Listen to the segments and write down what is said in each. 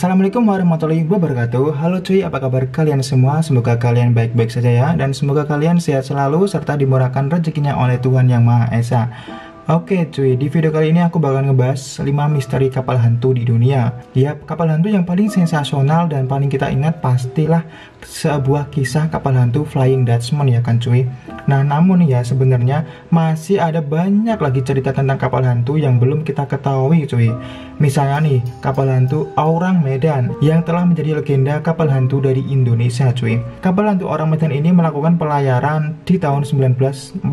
Assalamualaikum warahmatullahi wabarakatuh. Halo cuy, apa kabar kalian semua? Semoga kalian baik-baik saja ya. Dan semoga kalian sehat selalu serta dimurahkan rezekinya oleh Tuhan Yang Maha Esa. Oke cuy, di video kali ini aku bakal ngebahas 5 misteri kapal hantu di dunia. Yap, kapal hantu yang paling sensasional dan paling kita ingat pastilah sebuah kisah kapal hantu Flying Dutchman ya kan cuy. Nah namun ya sebenarnya masih ada banyak lagi cerita tentang kapal hantu yang belum kita ketahui cuy. Misalnya nih, kapal hantu Orang Medan yang telah menjadi legenda kapal hantu dari Indonesia cuy. Kapal hantu Orang Medan ini melakukan pelayaran di tahun 1947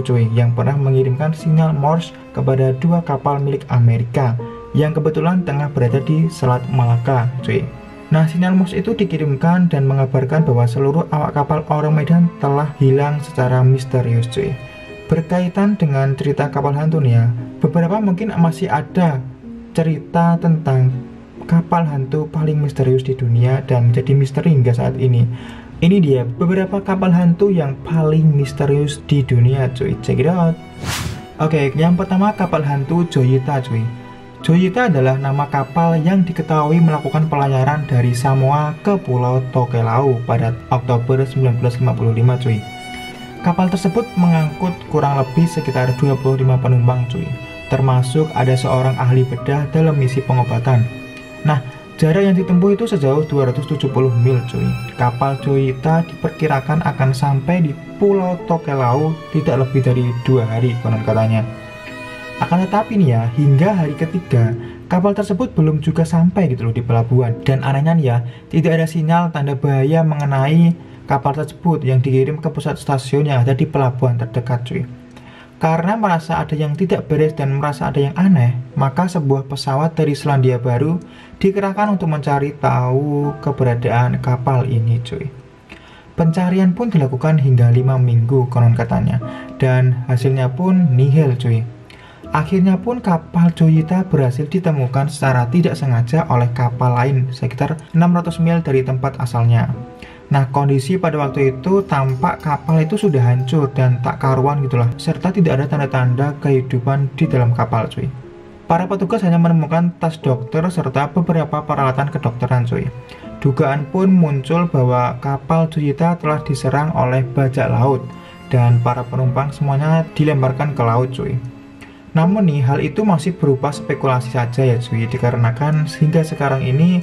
cuy, yang pernah mengirimkan sinyal Morse kepada 2 kapal milik Amerika yang kebetulan tengah berada di Selat Malaka cuy. Nah, sinyal Morse itu dikirimkan dan mengabarkan bahwa seluruh awak kapal Orang Medan telah hilang secara misterius cuy. Berkaitan dengan cerita kapal hantu nih ya, beberapa mungkin masih ada cerita tentang kapal hantu paling misterius di dunia dan menjadi misteri hingga saat ini. Ini dia beberapa kapal hantu yang paling misterius di dunia cuy. Check it out. Oke, yang pertama kapal hantu Joyita cuy. Joyita adalah nama kapal yang diketahui melakukan pelayaran dari Samoa ke Pulau Tokelau pada Oktober 1955 cuy. Kapal tersebut mengangkut kurang lebih sekitar 25 penumpang cuy, termasuk ada seorang ahli bedah dalam misi pengobatan. Nah, jarak yang ditempuh itu sejauh 270 mil cuy. Kapal Joyita diperkirakan akan sampai di Pulau Tokelau tidak lebih dari 2 hari konon katanya. Akan tetapi nih ya, hingga hari ketiga kapal tersebut belum juga sampai gitu loh di pelabuhan. Dan anehnya nih ya, tidak ada sinyal tanda bahaya mengenai kapal tersebut yang dikirim ke pusat stasiun yang ada di pelabuhan terdekat cuy. Karena merasa ada yang tidak beres dan merasa ada yang aneh, maka sebuah pesawat dari Selandia Baru dikerahkan untuk mencari tahu keberadaan kapal ini cuy. Pencarian pun dilakukan hingga 5 minggu konon katanya, dan hasilnya pun nihil cuy. Akhirnya pun kapal Joyita berhasil ditemukan secara tidak sengaja oleh kapal lain sekitar 600 mil dari tempat asalnya. Nah, kondisi pada waktu itu tampak kapal itu sudah hancur dan tak karuan gitulah, serta tidak ada tanda-tanda kehidupan di dalam kapal cuy. Para petugas hanya menemukan tas dokter serta beberapa peralatan kedokteran cuy. Dugaan pun muncul bahwa kapal Joyita telah diserang oleh bajak laut dan para penumpang semuanya dilemparkan ke laut cuy. Namun nih, hal itu masih berupa spekulasi saja ya cuy, dikarenakan hingga sekarang ini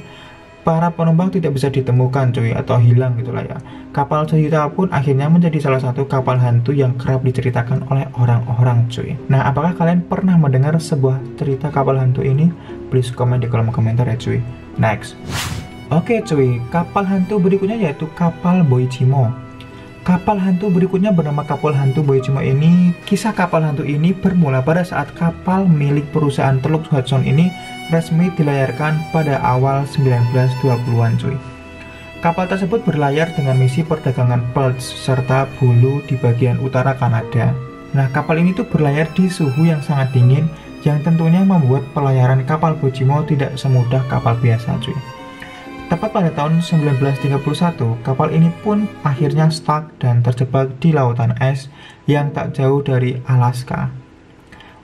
para penumpang tidak bisa ditemukan cuy, atau hilang gitulah ya. Kapal Joyita pun akhirnya menjadi salah satu kapal hantu yang kerap diceritakan oleh orang-orang cuy. Nah, apakah kalian pernah mendengar sebuah cerita kapal hantu ini? Please komen di kolom komentar ya cuy. Next. Oke cuy, kapal hantu berikutnya yaitu kapal Boichimo. Kapal hantu berikutnya bernama kapal hantu Boichimo ini. Kisah kapal hantu ini bermula pada saat kapal milik perusahaan Teluk Hudson ini resmi dilayarkan pada awal 1920-an cuy. Kapal tersebut berlayar dengan misi perdagangan pelts serta bulu di bagian utara Kanada. Nah, kapal ini tuh berlayar di suhu yang sangat dingin yang tentunya membuat pelayaran kapal Boichimo tidak semudah kapal biasa cuy. Tepat pada tahun 1931, kapal ini pun akhirnya stuck dan terjebak di lautan es yang tak jauh dari Alaska.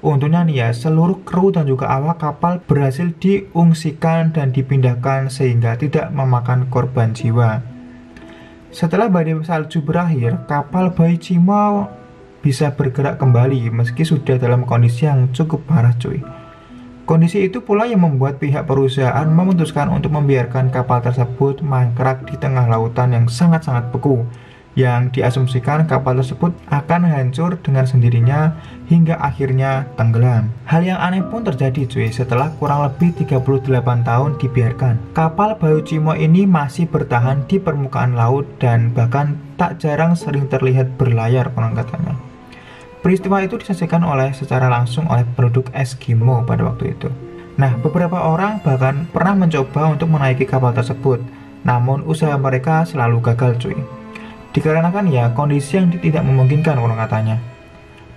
Untungnya nih ya, seluruh kru dan juga awak kapal berhasil diungsikan dan dipindahkan sehingga tidak memakan korban jiwa. Setelah badai salju berakhir, kapal Boichimo bisa bergerak kembali meski sudah dalam kondisi yang cukup parah cuy. Kondisi itu pula yang membuat pihak perusahaan memutuskan untuk membiarkan kapal tersebut mangkrak di tengah lautan yang sangat-sangat beku, yang diasumsikan kapal tersebut akan hancur dengan sendirinya hingga akhirnya tenggelam. Hal yang aneh pun terjadi cuy, setelah kurang lebih 38 tahun dibiarkan. Kapal Boichimo ini masih bertahan di permukaan laut dan bahkan tak jarang sering terlihat berlayar konon katanya. Peristiwa itu disaksikan secara langsung oleh penduduk Eskimo pada waktu itu. Nah, beberapa orang bahkan pernah mencoba untuk menaiki kapal tersebut, namun usaha mereka selalu gagal cuy. Dikarenakan ya kondisi yang tidak memungkinkan konon katanya.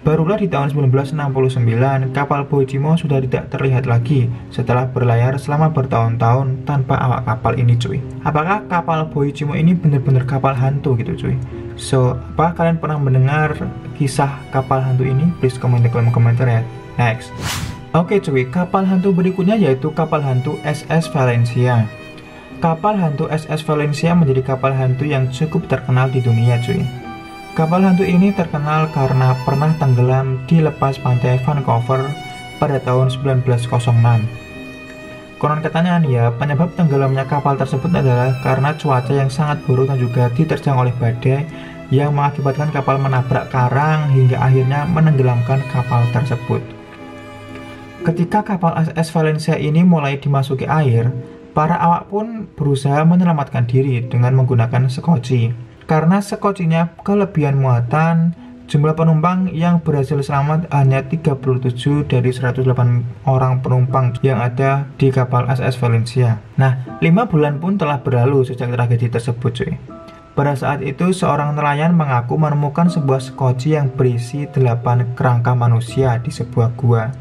Barulah di tahun 1969, kapal Boichimo sudah tidak terlihat lagi setelah berlayar selama bertahun-tahun tanpa awak kapal ini cuy. Apakah kapal Boichimo ini benar-benar kapal hantu gitu cuy? So, apa kalian pernah mendengar kisah kapal hantu ini? Please komen di kolom komentar ya. Next. Oke cuy, kapal hantu berikutnya yaitu kapal hantu SS Valencia. Kapal hantu SS Valencia menjadi kapal hantu yang cukup terkenal di dunia cuy. Kapal hantu ini terkenal karena pernah tenggelam di lepas pantai Vancouver pada tahun 1906. Konon katanya nih ya, penyebab tenggelamnya kapal tersebut adalah karena cuaca yang sangat buruk dan juga diterjang oleh badai yang mengakibatkan kapal menabrak karang hingga akhirnya menenggelamkan kapal tersebut. Ketika kapal SS Valencia ini mulai dimasuki air, para awak pun berusaha menyelamatkan diri dengan menggunakan sekoci. Karena sekocinya kelebihan muatan, jumlah penumpang yang berhasil selamat hanya 37 dari 108 orang penumpang yang ada di kapal SS Valencia. Nah, 5 bulan pun telah berlalu sejak tragedi tersebut cuy. Pada saat itu, seorang nelayan mengaku menemukan sebuah sekoci yang berisi 8 kerangka manusia di sebuah gua.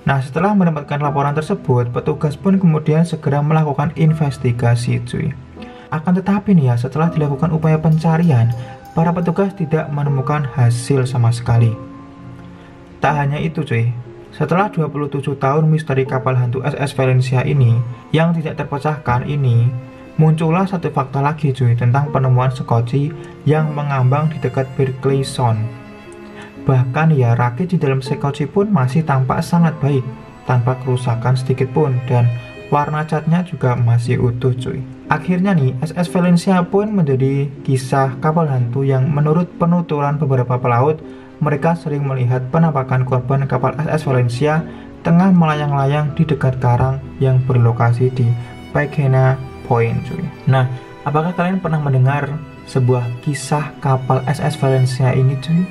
Nah, setelah mendapatkan laporan tersebut, petugas pun kemudian segera melakukan investigasi cuy. Akan tetapi nih ya, setelah dilakukan upaya pencarian, para petugas tidak menemukan hasil sama sekali. Tak hanya itu cuy, setelah 27 tahun misteri kapal hantu SS Valencia ini yang tidak terpecahkan ini, muncullah satu fakta lagi cuy tentang penemuan sekoci yang mengambang di dekat Berkeley Sound. Bahkan ya, rakit di dalam sekoci pun masih tampak sangat baik, tanpa kerusakan sedikit pun, dan warna catnya juga masih utuh cuy. Akhirnya nih, SS Valencia pun menjadi kisah kapal hantu yang menurut penuturan beberapa pelaut, mereka sering melihat penampakan korban kapal SS Valencia tengah melayang-layang di dekat karang yang berlokasi di Pagena Point cuy. Nah, apakah kalian pernah mendengar sebuah kisah kapal SS Valencia ini cuy?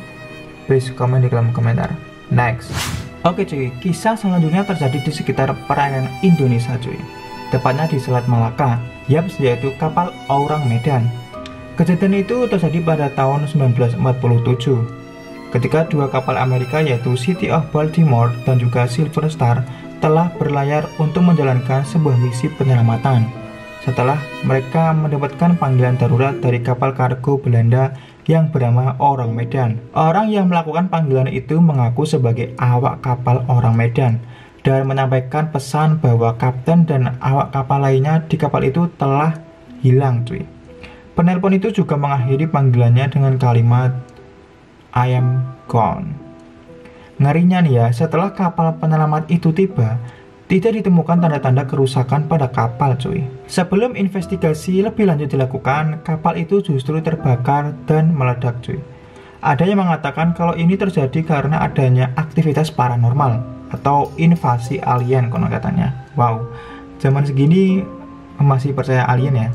Please komen di kolom komentar. Next. Oke cuy, kisah selanjutnya terjadi di sekitar perairan Indonesia cuy. Tepatnya di Selat Malaka, yaitu kapal Orang Medan. Kejadian itu terjadi pada tahun 1947. Ketika dua kapal Amerika yaitu City of Baltimore dan juga Silver Star telah berlayar untuk menjalankan sebuah misi penyelamatan. Setelah mereka mendapatkan panggilan darurat dari kapal kargo Belanda yang bernama Orang Medan. Orang yang melakukan panggilan itu mengaku sebagai awak kapal Orang Medan dan menyampaikan pesan bahwa kapten dan awak kapal lainnya di kapal itu telah hilang cuy. Penelpon itu juga mengakhiri panggilannya dengan kalimat I am gone. Ngerinya nih ya, setelah kapal penyelamat itu tiba, tidak ditemukan tanda-tanda kerusakan pada kapal cuy. Sebelum investigasi lebih lanjut dilakukan, kapal itu justru terbakar dan meledak cuy. Ada yang mengatakan kalau ini terjadi karena adanya aktivitas paranormal atau invasi alien konon katanya. Wow, zaman segini masih percaya alien ya.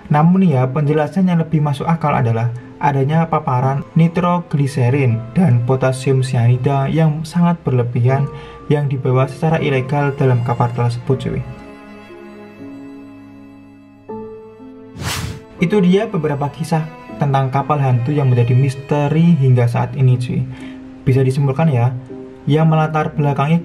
Namun ya, penjelasan yang lebih masuk akal adalah adanya paparan nitrogliserin dan potasium cyanida yang sangat berlebihan yang dibawa secara ilegal dalam kapal tersebut cuy. Itu dia beberapa kisah tentang kapal hantu yang menjadi misteri hingga saat ini cuy. Bisa disimpulkan ya, yang melatar belakangi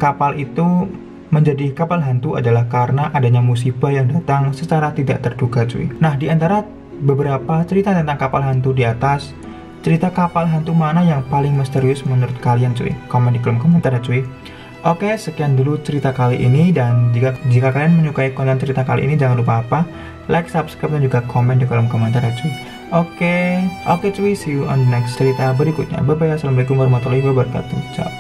kapal itu menjadi kapal hantu adalah karena adanya musibah yang datang secara tidak terduga cuy. Nah, di antara beberapa cerita tentang kapal hantu di atas, cerita kapal hantu mana yang paling misterius menurut kalian cuy? Komen di kolom komentar ya cuy. Oke, sekian dulu cerita kali ini, dan jika kalian menyukai konten cerita kali ini, jangan lupa apa? Like, subscribe, dan juga komen di kolom komentar ya cuy. Oke cuy, see you on the next cerita berikutnya. Bye bye, assalamualaikum warahmatullahi wabarakatuh. Ciao.